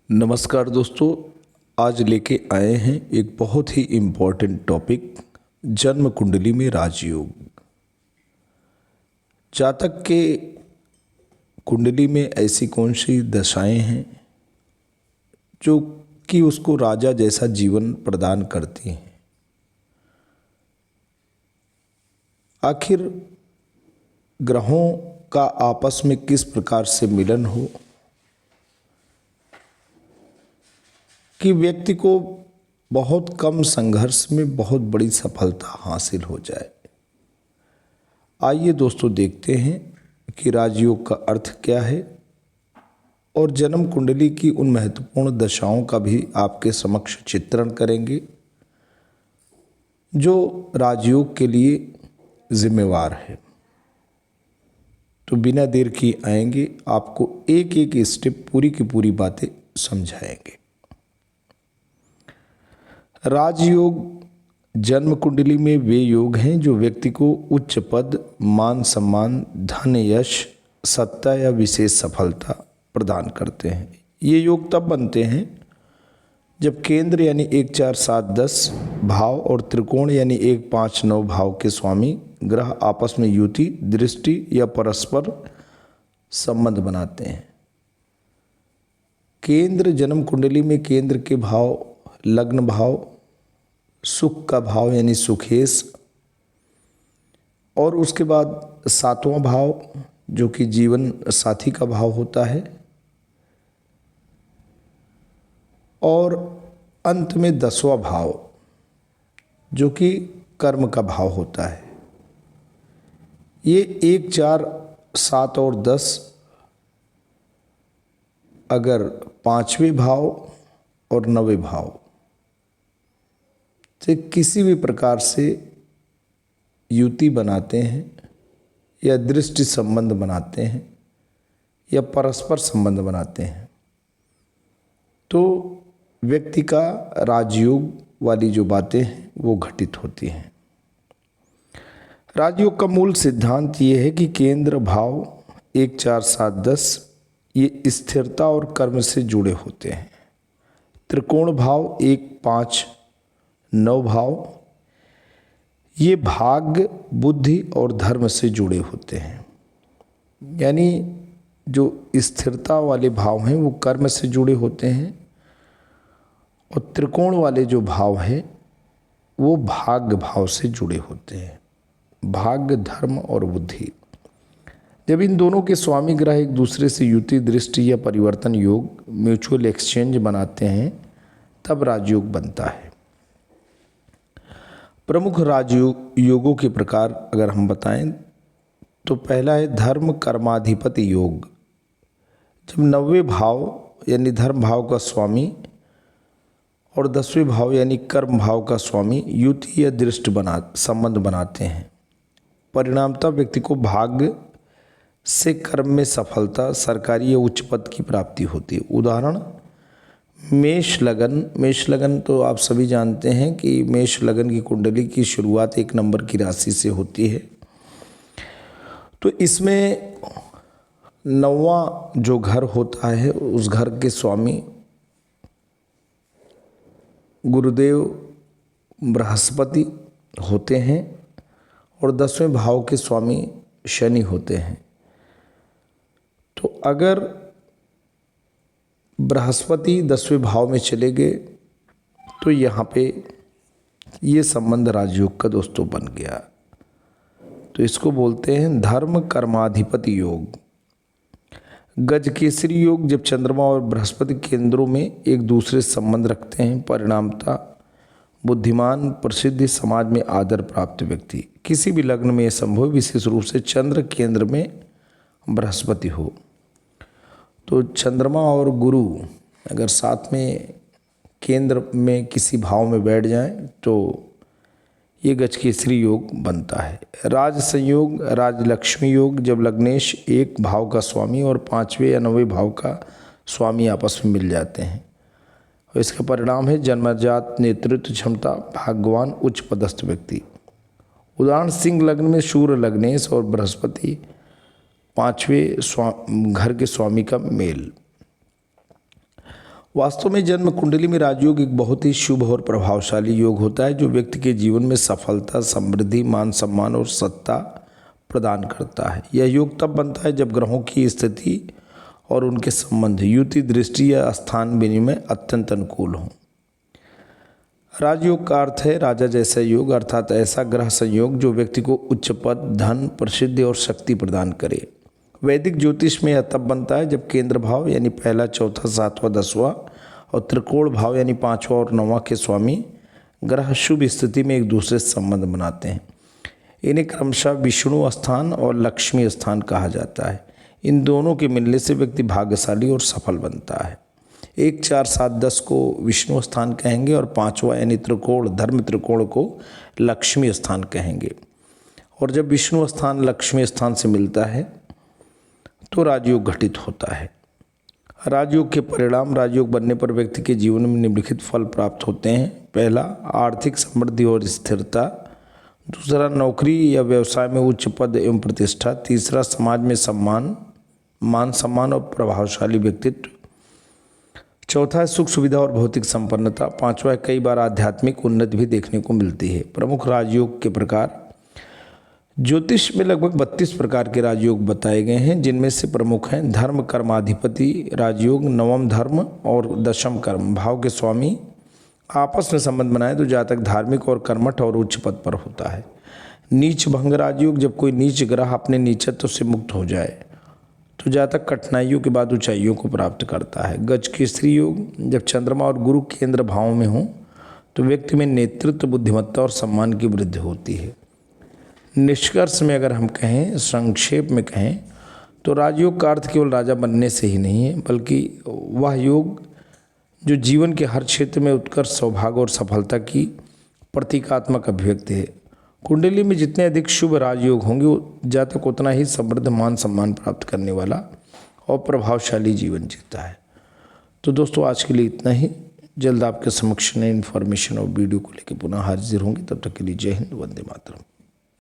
नमस्कार दोस्तों, आज लेके आए हैं एक बहुत ही इम्पोर्टेंट टॉपिक, जन्म कुंडली में राजयोग। जातक के कुंडली में ऐसी कौन सी दशाएं हैं जो कि उसको राजा जैसा जीवन प्रदान करती हैं। आखिर ग्रहों का आपस में किस प्रकार से मिलन हो कि व्यक्ति को बहुत कम संघर्ष में बहुत बड़ी सफलता हासिल हो जाए। आइए दोस्तों देखते हैं कि राजयोग का अर्थ क्या है और जन्म कुंडली की उन महत्वपूर्ण दशाओं का भी आपके समक्ष चित्रण करेंगे जो राजयोग के लिए जिम्मेवार है। तो बिना देर किए आएंगे, आपको एक एक स्टेप पूरी की पूरी बातें समझाएंगे। राजयोग जन्म कुंडली में वे योग हैं जो व्यक्ति को उच्च पद, मान सम्मान, धन, यश, सत्ता या विशेष सफलता प्रदान करते हैं। ये योग तब बनते हैं जब केंद्र यानी 1, 4, 7, 10 भाव और त्रिकोण यानी 1, 5, 9 भाव के स्वामी ग्रह आपस में युति, दृष्टि या परस्पर संबंध बनाते हैं। केंद्र जन्म कुंडली में केंद्र के भाव, लग्न भाव, सुख का भाव यानी सुखेश, और उसके बाद 7वां भाव जो कि जीवन साथी का भाव होता है, और अंत में 10वां भाव जो कि कर्म का भाव होता है। ये 1, 4, 7 और 10 अगर 5वें भाव और 9वें भाव से किसी भी प्रकार से युति बनाते हैं या दृष्टि संबंध बनाते हैं या परस्पर संबंध बनाते हैं तो व्यक्ति का राजयोग वाली जो बातें हैं वो घटित होती हैं। राजयोग का मूल सिद्धांत ये है कि केंद्र भाव 1, 4, 7, 10 ये स्थिरता और कर्म से जुड़े होते हैं। त्रिकोण भाव 1, 5, 9 भाव ये भाग्य, बुद्धि और धर्म से जुड़े होते हैं। यानी जो स्थिरता वाले भाव हैं वो कर्म से जुड़े होते हैं और त्रिकोण वाले जो भाव हैं वो भाग्य भाव से जुड़े होते हैं। भाग्य, धर्म और बुद्धि। जब इन दोनों के स्वामी ग्रह एक दूसरे से युति, दृष्टि या परिवर्तन योग, म्यूचुअल एक्सचेंज बनाते हैं तब राजयोग बनता है। प्रमुख राजयोग योगों के प्रकार अगर हम बताएं तो पहला है धर्म कर्माधिपति योग। जब 9वें भाव यानी धर्म भाव का स्वामी और 10वें भाव यानी कर्म भाव का स्वामी युति या दृष्टि संबंध बनाते हैं, परिणामतः व्यक्ति को भाग्य से कर्म में सफलता, सरकारी या उच्च पद की प्राप्ति होती है। उदाहरण मेष लगन तो आप सभी जानते हैं कि मेष लगन की कुंडली की शुरुआत 1 नंबर की राशि से होती है। तो इसमें 9वां जो घर होता है उस घर के स्वामी गुरुदेव बृहस्पति होते हैं और 10वें भाव के स्वामी शनि होते हैं। तो अगर बृहस्पति 10वें भाव में चले गए तो यहाँ पे ये संबंध राजयोग का दोस्तों बन गया। तो इसको बोलते हैं धर्म कर्माधिपति योग। गजकेसरी योग जब चंद्रमा और बृहस्पति केंद्रों में एक दूसरे से संबंध रखते हैं, परिणामतः बुद्धिमान, प्रसिद्ध, समाज में आदर प्राप्त व्यक्ति। किसी भी लग्न में यह संभव, विशेष रूप से चंद्र केंद्र में बृहस्पति हो। तो चंद्रमा और गुरु अगर साथ में केंद्र में किसी भाव में बैठ जाएं तो ये गजकेसरी योग बनता है। राज संयोग, राजलक्ष्मी योग जब लग्नेश 1 भाव का स्वामी और 5वें या 9वें भाव का स्वामी आपस में मिल जाते हैं और इसका परिणाम है जन्मजात नेतृत्व क्षमता, भाग्यवान, उच्च पदस्थ व्यक्ति। उदाहरण सिंह लग्न में सूर्य, लग्नेश और बृहस्पति 5वें घर के स्वामी का मेल। वास्तव में जन्म कुंडली में राजयोग एक बहुत ही शुभ और प्रभावशाली योग होता है जो व्यक्ति के जीवन में सफलता, समृद्धि, मान सम्मान और सत्ता प्रदान करता है। यह योग तब बनता है जब ग्रहों की स्थिति और उनके संबंध, युति, दृष्टि या स्थान विनिमय अत्यंत अनुकूल हों। राजयोग का अर्थ है राजा जैसा योग, अर्थात ऐसा ग्रह संयोग जो व्यक्ति को उच्च पद, धन, प्रसिद्धि और शक्ति प्रदान करे। वैदिक ज्योतिष में यह तब बनता है जब केंद्र भाव यानी पहला, चौथा, सातवां, दसवां और त्रिकोण भाव यानी पांचवां और नौवां के स्वामी ग्रह शुभ स्थिति में एक दूसरे से संबंध बनाते हैं। इन्हें क्रमशः विष्णु स्थान और लक्ष्मी स्थान कहा जाता है। इन दोनों के मिलने से व्यक्ति भाग्यशाली और सफल बनता है। 1, 4, 7, 10 को विष्णु स्थान कहेंगे और पांचवा यानी त्रिकोण, धर्म त्रिकोण को लक्ष्मी स्थान कहेंगे। और जब विष्णु स्थान लक्ष्मी स्थान से मिलता है तो राजयोग घटित होता है। राजयोग के परिणाम, राजयोग बनने पर व्यक्ति के जीवन में निम्नलिखित फल प्राप्त होते हैं। पहला, आर्थिक समृद्धि और स्थिरता। दूसरा, नौकरी या व्यवसाय में उच्च पद एवं प्रतिष्ठा। तीसरा, समाज में सम्मान, मान सम्मान और प्रभावशाली व्यक्तित्व। चौथा है सुख सुविधा और भौतिक संपन्नता। पांचवा है कई बार आध्यात्मिक उन्नति भी देखने को मिलती है। प्रमुख राजयोग के प्रकार, ज्योतिष में लगभग 32 प्रकार के राजयोग बताए गए हैं, जिनमें से प्रमुख हैं धर्म कर्माधिपति राजयोग, नवम धर्म और दशम कर्म भाव के स्वामी आपस में संबंध बनाए तो जातक धार्मिक और कर्मठ और उच्च पद पर होता है। नीच भंग राजयोग, जब कोई नीच ग्रह अपने नीचत्व से मुक्त हो जाए तो जातक कठिनाइयों के बाद ऊंचाइयों को प्राप्त करता है। गज केसरी योग, जब चंद्रमा और गुरु केंद्र भावों में हों तो व्यक्ति में नेतृत्व, बुद्धिमत्ता और सम्मान की वृद्धि होती है। निष्कर्ष में अगर हम कहें, संक्षेप में कहें तो राजयोग का अर्थ केवल राजा बनने से ही नहीं है, बल्कि वह योग जो जीवन के हर क्षेत्र में उत्कर्ष, सौभाग्य और सफलता की प्रतीकात्मक अभिव्यक्ति है। कुंडली में जितने अधिक शुभ राजयोग होंगे जातक उतना ही समृद्ध, मान सम्मान प्राप्त करने वाला और प्रभावशाली जीवन जीता है। तो दोस्तों आज के लिए इतना ही। जल्द आपके समक्ष नई इन्फॉर्मेशन और वीडियो को लेकर पुनः हाजिर होंगे। तब तक के लिए जय हिंद, वंदे मातरम।